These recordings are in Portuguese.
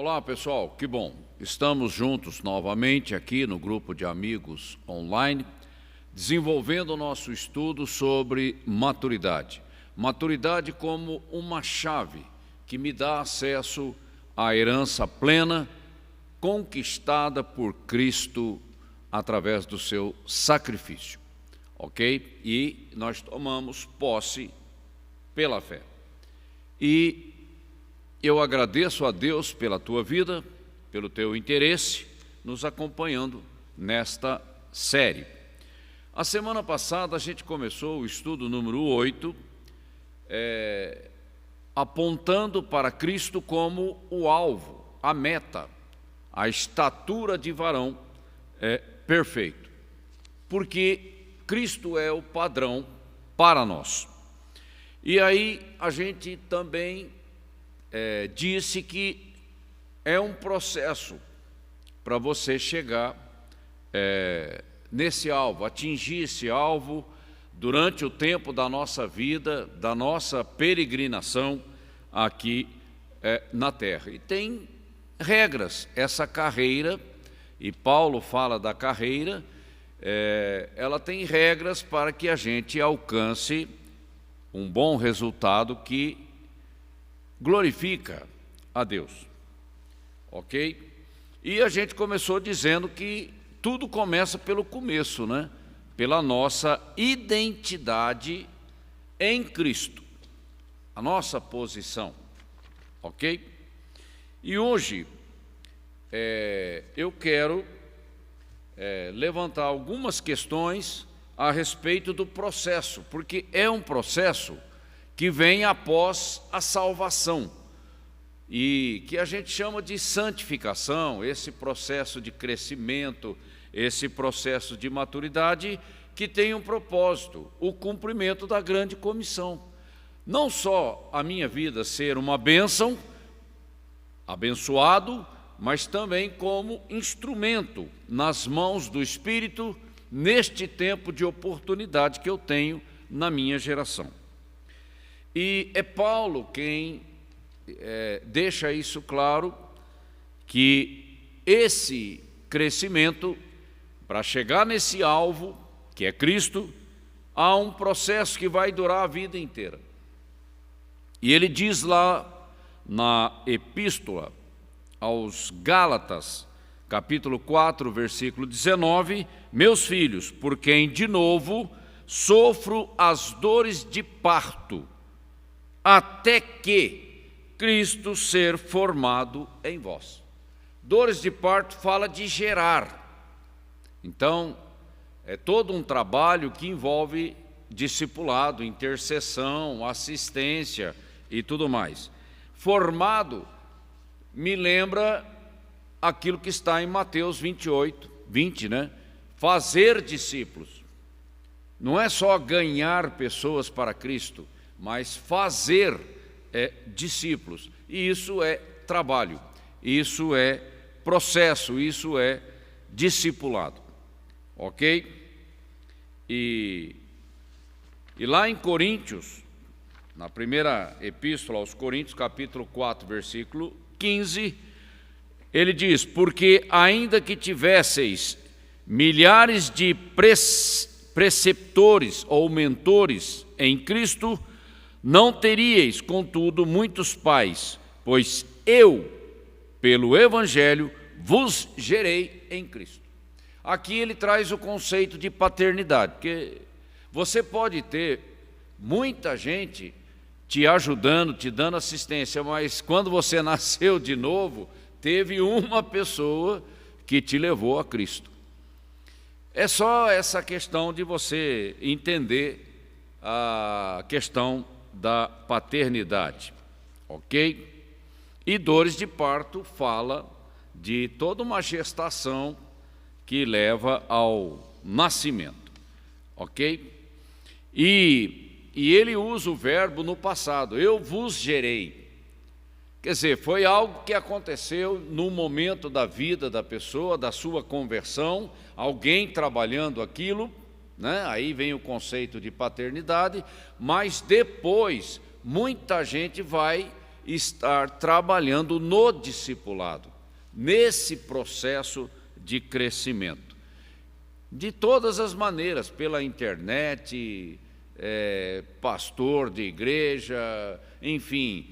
Olá, pessoal, que bom. Estamos juntos novamente aqui no grupo de amigos online, desenvolvendo o nosso estudo sobre maturidade. Maturidade como uma chave que me dá acesso à herança plena conquistada por Cristo através do seu sacrifício, ok? E nós tomamos posse pela fé. E eu agradeço a Deus pela tua vida, pelo teu interesse, nos acompanhando nesta série. A semana passada a gente começou o estudo número 8, apontando para Cristo como o alvo, a meta, a estatura de varão perfeito. Porque Cristo é o padrão para nós. E aí a gente também disse que é um processo para você chegar nesse alvo, atingir esse alvo durante o tempo da nossa vida, da nossa peregrinação aqui na terra. E tem regras, essa carreira, e Paulo fala da carreira, ela tem regras para que a gente alcance um bom resultado que glorifica a Deus, ok? E a gente começou dizendo que tudo começa pelo começo, né? Pela nossa identidade em Cristo, a nossa posição, ok? E hoje eu quero levantar algumas questões a respeito do processo, porque é um processo que vem após a salvação e que a gente chama de santificação, esse processo de crescimento, esse processo de maturidade que tem um propósito, o cumprimento da grande comissão. Não só a minha vida ser uma bênção, abençoado, mas também como instrumento nas mãos do Espírito neste tempo de oportunidade que eu tenho na minha geração. E é Paulo quem deixa isso claro, que esse crescimento, para chegar nesse alvo, que é Cristo, há um processo que vai durar a vida inteira. E ele diz lá na Epístola aos Gálatas, capítulo 4, versículo 19, meus filhos, por quem de novo sofro as dores de parto, até que Cristo ser formado em vós. Dores de parto fala de gerar. Então, é todo um trabalho que envolve discipulado, intercessão, assistência e tudo mais. Formado me lembra aquilo que está em Mateus 28, 20, né? Fazer discípulos. Não é só ganhar pessoas para Cristo, mas fazer discípulos. E isso é trabalho, isso é processo, isso é discipulado. Ok? E lá em Coríntios, na primeira epístola aos Coríntios, capítulo 4, versículo 15, ele diz, porque ainda que tivesseis milhares de preceptores ou mentores em Cristo, não teríeis, contudo, muitos pais, pois eu, pelo Evangelho, vos gerei em Cristo. Aqui ele traz o conceito de paternidade, porque você pode ter muita gente te ajudando, te dando assistência, mas quando você nasceu de novo, teve uma pessoa que te levou a Cristo. É só essa questão de você entender a questão da paternidade, ok? E dores de parto fala de toda uma gestação que leva ao nascimento, ok? E ele usa o verbo no passado, eu vos gerei. Quer dizer, foi algo que aconteceu no momento da vida da pessoa, da sua conversão, alguém trabalhando aquilo, né? Aí vem o conceito de paternidade, mas depois muita gente vai estar trabalhando no discipulado, nesse processo de crescimento. De todas as maneiras, pela internet, pastor de igreja, enfim,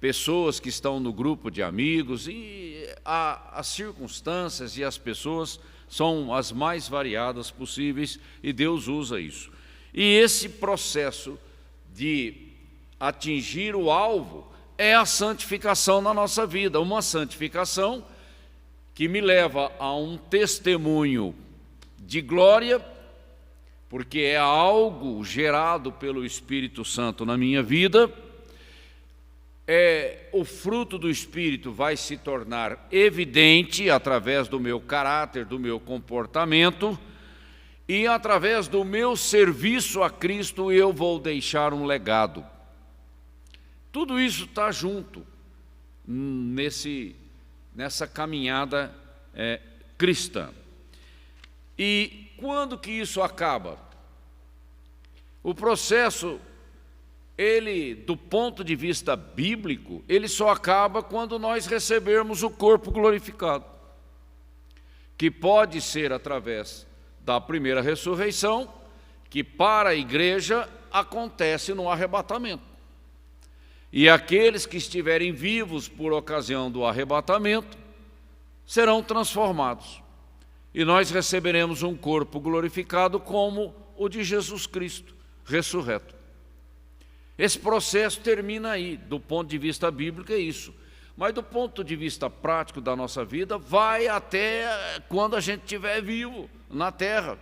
pessoas que estão no grupo de amigos, e as circunstâncias e as pessoas são as mais variadas possíveis, e Deus usa isso. E esse processo de atingir o alvo é a santificação na nossa vida, uma santificação que me leva a um testemunho de glória, porque é algo gerado pelo Espírito Santo na minha vida. O fruto do Espírito vai se tornar evidente através do meu caráter, do meu comportamento, e através do meu serviço a Cristo eu vou deixar um legado. Tudo isso está junto nessa caminhada cristã. E quando que isso acaba? O processo, do ponto de vista bíblico, ele só acaba quando nós recebermos o corpo glorificado, que pode ser através da primeira ressurreição, que para a igreja acontece no arrebatamento. E aqueles que estiverem vivos por ocasião do arrebatamento serão transformados. E nós receberemos um corpo glorificado como o de Jesus Cristo, ressurreto. Esse processo termina aí, do ponto de vista bíblico é isso. Mas do ponto de vista prático da nossa vida, vai até quando a gente estiver vivo na terra.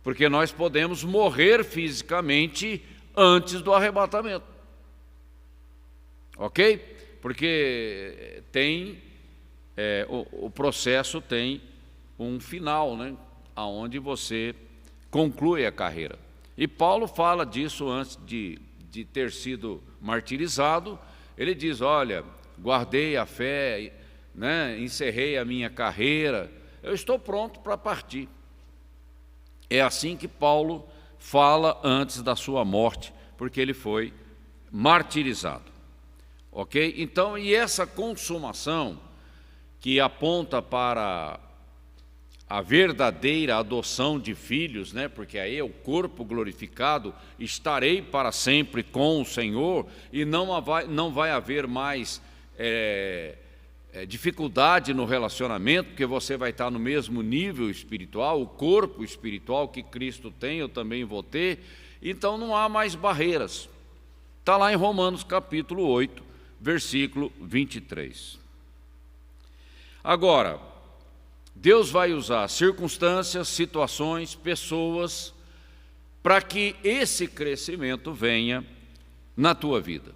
Porque nós podemos morrer fisicamente antes do arrebatamento. Ok? Porque o processo tem um final, né? Onde você conclui a carreira. E Paulo fala disso antes de ter sido martirizado. Ele diz, olha, guardei a fé, né? Encerrei a minha carreira, eu estou pronto para partir. É assim que Paulo fala antes da sua morte, porque ele foi martirizado. Ok? Então, e essa consumação que aponta para a verdadeira adoção de filhos, né? Porque aí é o corpo glorificado, estarei para sempre com o Senhor, e não vai haver mais dificuldade no relacionamento, porque você vai estar no mesmo nível espiritual, o corpo espiritual que Cristo tem, eu também vou ter, então não há mais barreiras. Está lá em Romanos capítulo 8, versículo 23. Agora, Deus vai usar circunstâncias, situações, pessoas, para que esse crescimento venha na tua vida.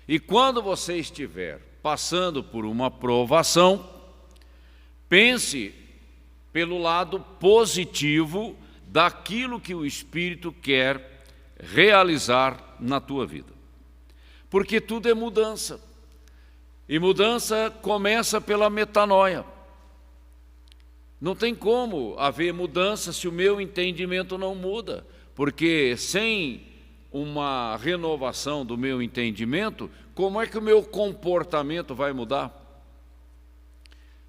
E quando você estiver passando por uma provação, pense pelo lado positivo daquilo que o Espírito quer realizar na tua vida. Porque tudo é mudança. E mudança começa pela metanoia. Não tem como haver mudança se o meu entendimento não muda, porque sem uma renovação do meu entendimento, como é que o meu comportamento vai mudar?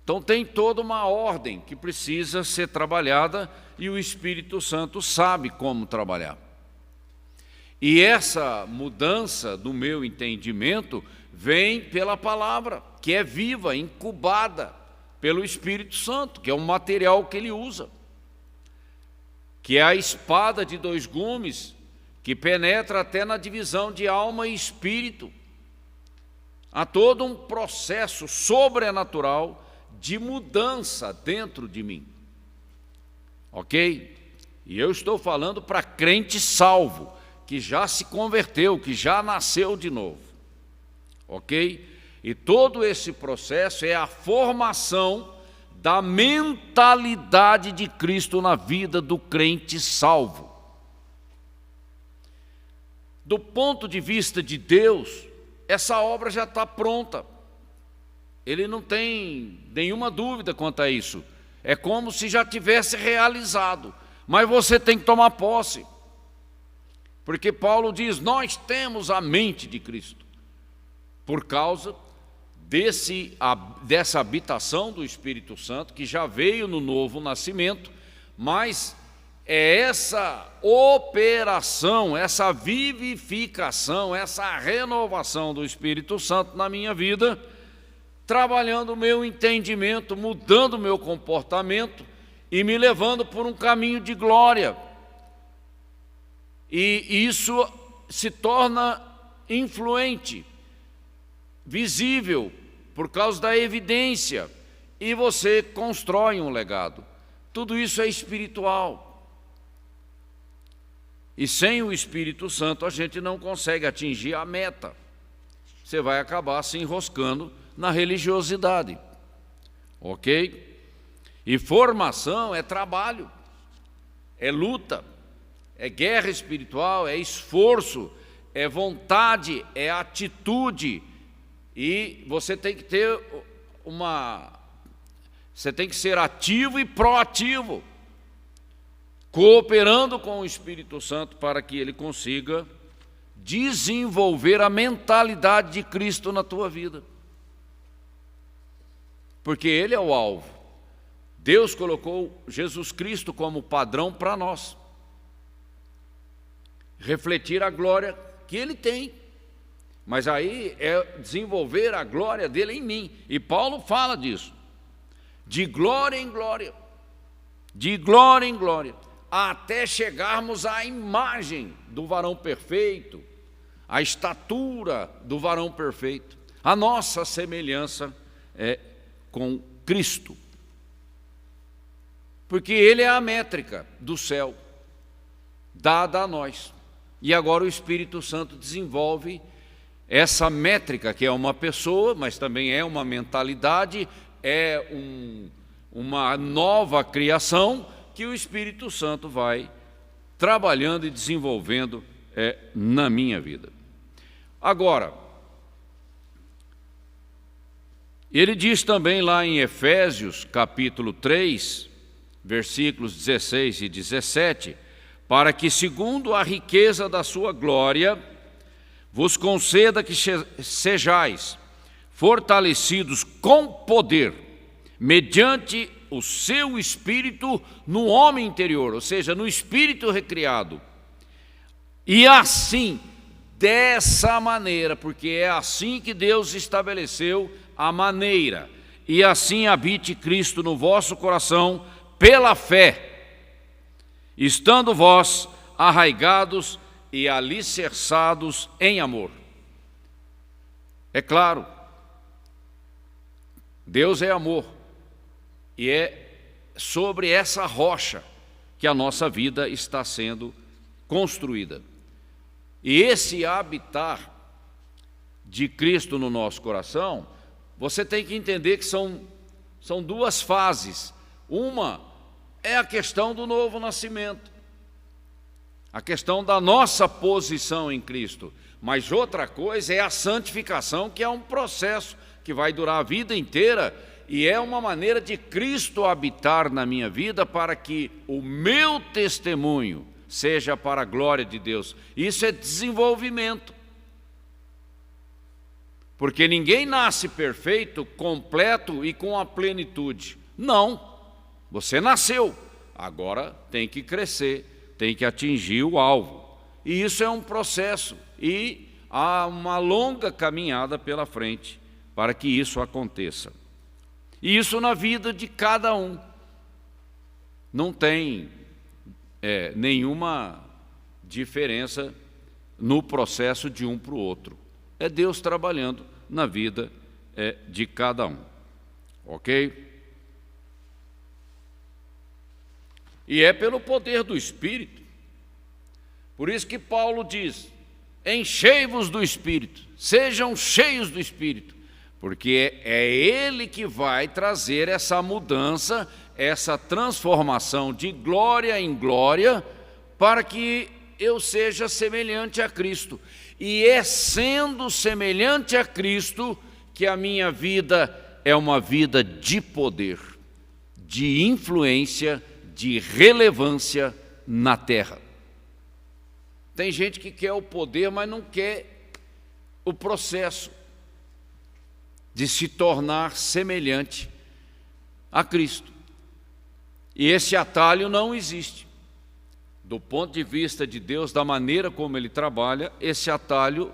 Então tem toda uma ordem que precisa ser trabalhada e o Espírito Santo sabe como trabalhar. E essa mudança do meu entendimento vem pela palavra, que é viva, incubada pelo Espírito Santo, que é um material que ele usa, que é a espada de dois gumes, que penetra até na divisão de alma e espírito. Há todo um processo sobrenatural de mudança dentro de mim. Ok? E eu estou falando para crente salvo, que já se converteu, que já nasceu de novo. Ok? E todo esse processo é a formação da mentalidade de Cristo na vida do crente salvo. Do ponto de vista de Deus, essa obra já está pronta. Ele não tem nenhuma dúvida quanto a isso. É como se já tivesse realizado, mas você tem que tomar posse. Porque Paulo diz, nós temos a mente de Cristo. por causa dessa habitação do Espírito Santo, que já veio no novo nascimento, mas é essa operação, essa vivificação, essa renovação do Espírito Santo na minha vida, trabalhando o meu entendimento, mudando o meu comportamento e me levando por um caminho de glória. E isso se torna influente, visível, por causa da evidência, e você constrói um legado. Tudo isso é espiritual. E sem o Espírito Santo a gente não consegue atingir a meta. Você vai acabar se enroscando na religiosidade, ok? E formação é trabalho, é luta, é guerra espiritual, é esforço, é vontade, é atitude. E você tem que ter você tem que ser ativo e proativo, cooperando com o Espírito Santo para que ele consiga desenvolver a mentalidade de Cristo na tua vida. Porque ele é o alvo. Deus colocou Jesus Cristo como padrão para nós. Refletir a glória que ele tem. Mas aí é desenvolver a glória dele em mim. E Paulo fala disso. De glória em glória. De glória em glória. Até chegarmos à imagem do varão perfeito, à estatura do varão perfeito. A nossa semelhança é com Cristo. Porque ele é a métrica do céu, dada a nós. E agora o Espírito Santo desenvolve essa métrica, que é uma pessoa, mas também é uma mentalidade, é uma nova criação, que o Espírito Santo vai trabalhando e desenvolvendo na minha vida. Agora, ele diz também lá em Efésios, capítulo 3, versículos 16 e 17, para que, segundo a riqueza da sua glória, vos conceda que sejais fortalecidos com poder, mediante o seu espírito no homem interior, ou seja, no espírito recriado. E assim, dessa maneira, porque é assim que Deus estabeleceu a maneira, e assim habite Cristo no vosso coração pela fé, estando vós arraigados e alicerçados em amor. É claro, Deus é amor, e é sobre essa rocha que a nossa vida está sendo construída. E esse habitar de Cristo no nosso coração, você tem que entender que são duas fases. Uma é a questão do novo nascimento, a questão da nossa posição em Cristo. Mas outra coisa é a santificação, que é um processo que vai durar a vida inteira, e é uma maneira de Cristo habitar na minha vida para que o meu testemunho seja para a glória de Deus. Isso é desenvolvimento. Porque ninguém nasce perfeito, completo e com a plenitude. Não. Você nasceu, agora tem que crescer, tem que atingir o alvo. E isso é um processo, e há uma longa caminhada pela frente para que isso aconteça. E isso na vida de cada um. Não tem nenhuma diferença no processo de um para o outro. É Deus trabalhando na vida de cada um. Ok? E é pelo poder do Espírito. Por isso que Paulo diz: enchei-vos do Espírito, sejam cheios do Espírito, porque é Ele que vai trazer essa mudança, essa transformação de glória em glória, para que eu seja semelhante a Cristo. E é sendo semelhante a Cristo que a minha vida é uma vida de poder, de influência, de relevância na terra. Tem gente que quer o poder, mas não quer o processo. de se tornar semelhante a Cristo. E esse atalho não existe. Do ponto de vista de Deus, da maneira como Ele trabalha, esse atalho,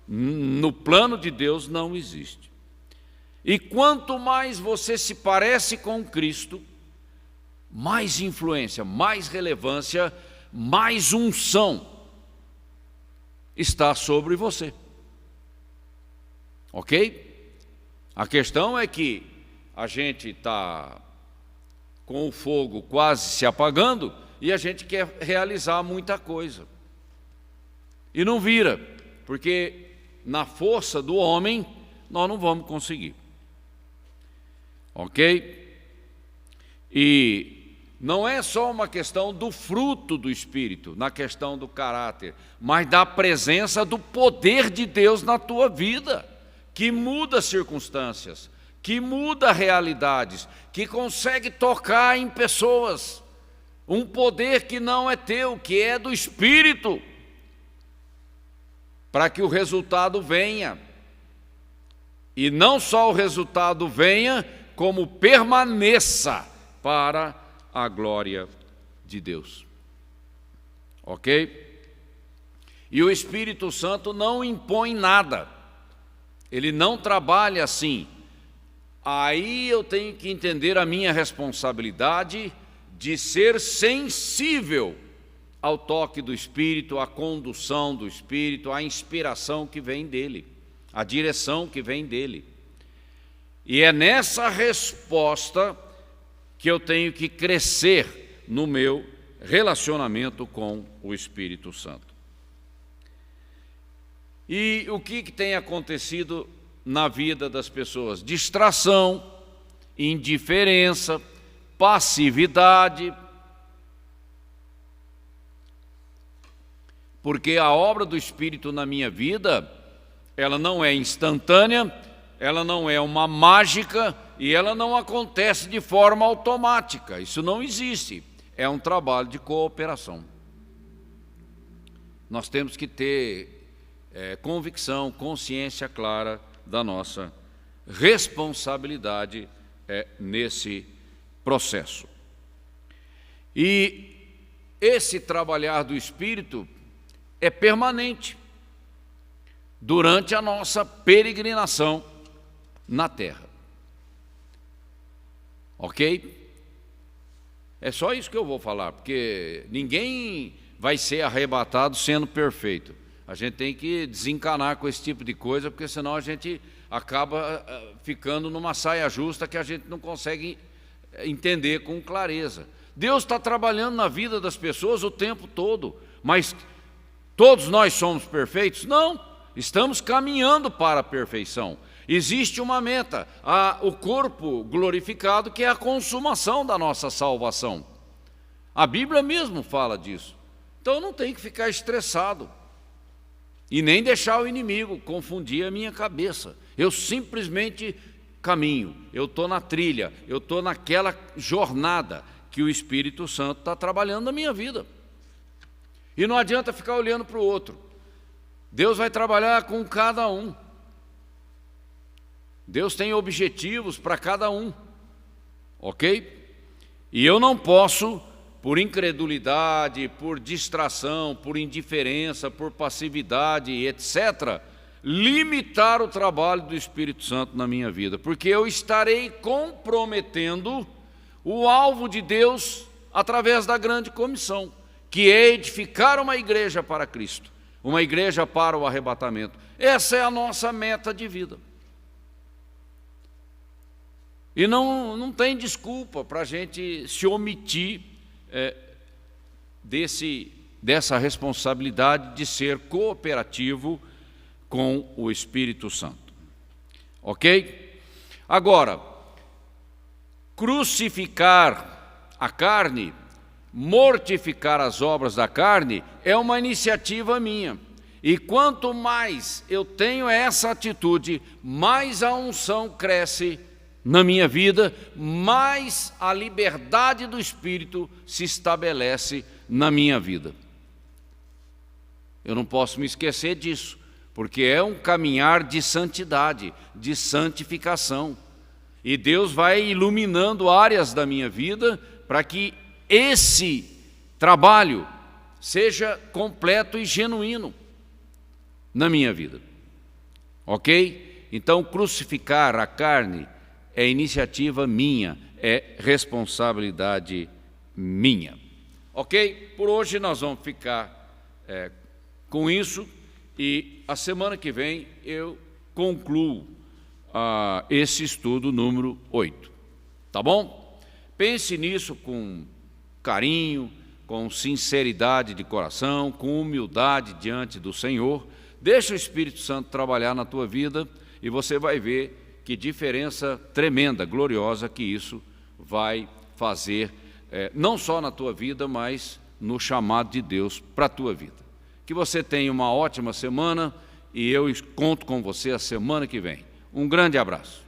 no plano de Deus, não existe. E quanto mais você se parece com Cristo, mais influência, mais relevância, mais unção está sobre você. Ok? A questão é que a gente está com o fogo quase se apagando e a gente quer realizar muita coisa. E não vira, porque na força do homem nós não vamos conseguir. Ok? E não é só uma questão do fruto do Espírito, na questão do caráter, mas da presença do poder de Deus na tua vida, que muda circunstâncias, que muda realidades, que consegue tocar em pessoas. Um poder que não é teu, que é do Espírito, para que o resultado venha. E não só o resultado venha, como permaneça para a glória de Deus. Ok? E o Espírito Santo não impõe nada. Ele não trabalha assim. Aí eu tenho que entender a minha responsabilidade de ser sensível ao toque do Espírito, à condução do Espírito, à inspiração que vem dele, à direção que vem dele. E é nessa resposta que eu tenho que crescer no meu relacionamento com o Espírito Santo. E o que tem acontecido na vida das pessoas? Distração, indiferença, passividade. Porque a obra do Espírito na minha vida, ela não é instantânea, ela não é uma mágica e ela não acontece de forma automática. Isso não existe. É um trabalho de cooperação. Nós temos que ter convicção, consciência clara da nossa responsabilidade nesse processo. E esse trabalhar do Espírito é permanente durante a nossa peregrinação na terra. Ok? É só isso que eu vou falar, porque ninguém vai ser arrebatado sendo perfeito. A gente tem que desencanar com esse tipo de coisa, porque senão a gente acaba ficando numa saia justa que a gente não consegue entender com clareza. Deus está trabalhando na vida das pessoas o tempo todo, mas todos nós somos perfeitos? Não, estamos caminhando para a perfeição. Existe uma meta, o corpo glorificado, que é a consumação da nossa salvação. A Bíblia mesmo fala disso. Então não tem que ficar estressado e nem deixar o inimigo confundir a minha cabeça. Eu simplesmente caminho, eu estou na trilha, eu estou naquela jornada que o Espírito Santo está trabalhando na minha vida. E não adianta ficar olhando para o outro. Deus vai trabalhar com cada um. Deus tem objetivos para cada um. Ok? E eu não posso, por incredulidade, por distração, por indiferença, por passividade, etc., limitar o trabalho do Espírito Santo na minha vida, porque eu estarei comprometendo o alvo de Deus através da grande comissão, que é edificar uma igreja para Cristo, uma igreja para o arrebatamento. Essa é a nossa meta de vida. E não tem desculpa para a gente se omitir dessa responsabilidade de ser cooperativo com o Espírito Santo. Ok? Agora, crucificar a carne, mortificar as obras da carne, é uma iniciativa minha. E quanto mais eu tenho essa atitude, mais a unção cresce na minha vida, mais a liberdade do Espírito se estabelece na minha vida. Eu não posso me esquecer disso, porque é um caminhar de santidade, de santificação. E Deus vai iluminando áreas da minha vida para que esse trabalho seja completo e genuíno na minha vida. Ok? Então, crucificar a carne é iniciativa minha, é responsabilidade minha. Ok? Por hoje nós vamos ficar com isso e a semana que vem eu concluo esse estudo número 8. Tá bom? Pense nisso com carinho, com sinceridade de coração, com humildade diante do Senhor. Deixa o Espírito Santo trabalhar na tua vida e você vai ver que diferença tremenda, gloriosa que isso vai fazer, não só na tua vida, mas no chamado de Deus para a tua vida. Que você tenha uma ótima semana e eu conto com você a semana que vem. Um grande abraço.